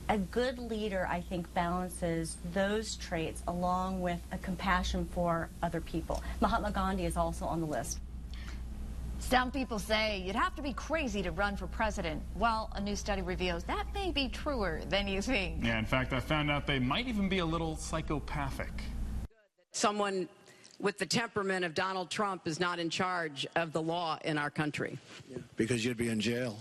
A good leader, I think, balances those traits along with a compassion for other people. Mahatma Gandhi is also on the list. Some people say you'd have to be crazy to run for president. Well, a new study reveals that may be truer than you think. Yeah, in fact, I found out they might even be a little psychopathic. Someone with the temperament of Donald Trump is not in charge of the law in our country. Because you'd be in jail.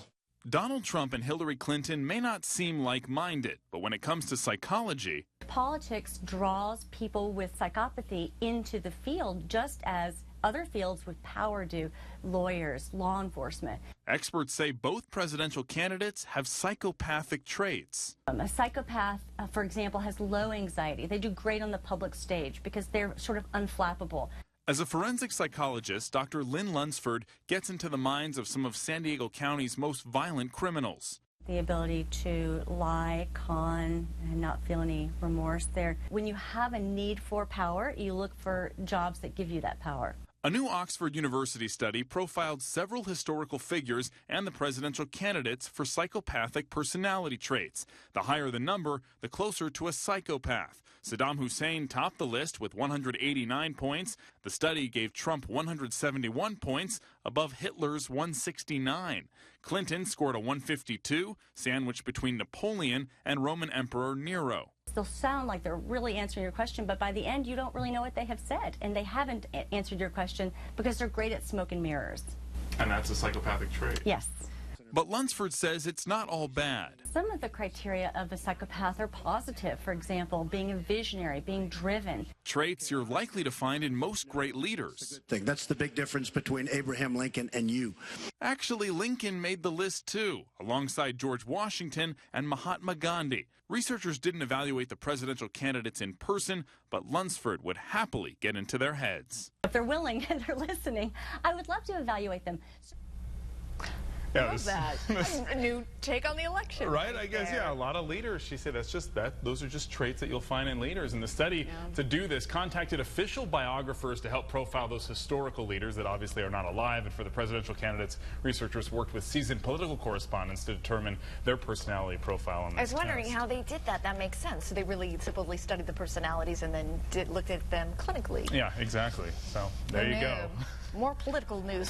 Donald Trump and Hillary Clinton may not seem like-minded, but when it comes to psychology, politics draws people with psychopathy into the field just as other fields with power do, lawyers, law enforcement. Experts say both presidential candidates have psychopathic traits. A psychopath, for example, has low anxiety. They do great on the public stage because they're sort of unflappable. As a forensic psychologist, Dr. Lynn Lunceford gets into the minds of some of San Diego County's most violent criminals. The ability to lie, con, and not feel any remorse there. When you have a need for power, you look for jobs that give you that power. A new Oxford University study profiled several historical figures and the presidential candidates for psychopathic personality traits. The higher the number, the closer to a psychopath. Saddam Hussein topped the list with 189 points. The study gave Trump 171 points, above Hitler's 169. Clinton scored a 152, sandwiched between Napoleon and Roman Emperor Nero. They'll sound like they're really answering your question, but by the end, you don't really know what they have said. And they haven't answered your question because they're great at smoke and mirrors. And that's a psychopathic trait. Yes. But Lunceford says it's not all bad. Some of the criteria of a psychopath are positive. For example, being a visionary, being driven. Traits you're likely to find in most great leaders. That's the big difference between Abraham Lincoln and you. Actually, Lincoln made the list too, alongside George Washington and Mahatma Gandhi. Researchers didn't evaluate the presidential candidates in person, but Lunceford would happily get into their heads. If they're willing and they're listening, I would love to evaluate them. Yeah, I love that. A new take on the election. Right, I guess, yeah, a lot of leaders, she said those are just traits that you'll find in leaders. And the study to do this contacted official biographers to help profile those historical leaders that obviously are not alive. And for the presidential candidates, researchers worked with seasoned political correspondents to determine their personality profile on this I was wondering test. how they did that. That makes sense. So they really supposedly studied the personalities and then looked at them clinically. Yeah, exactly. So there you go. More political news.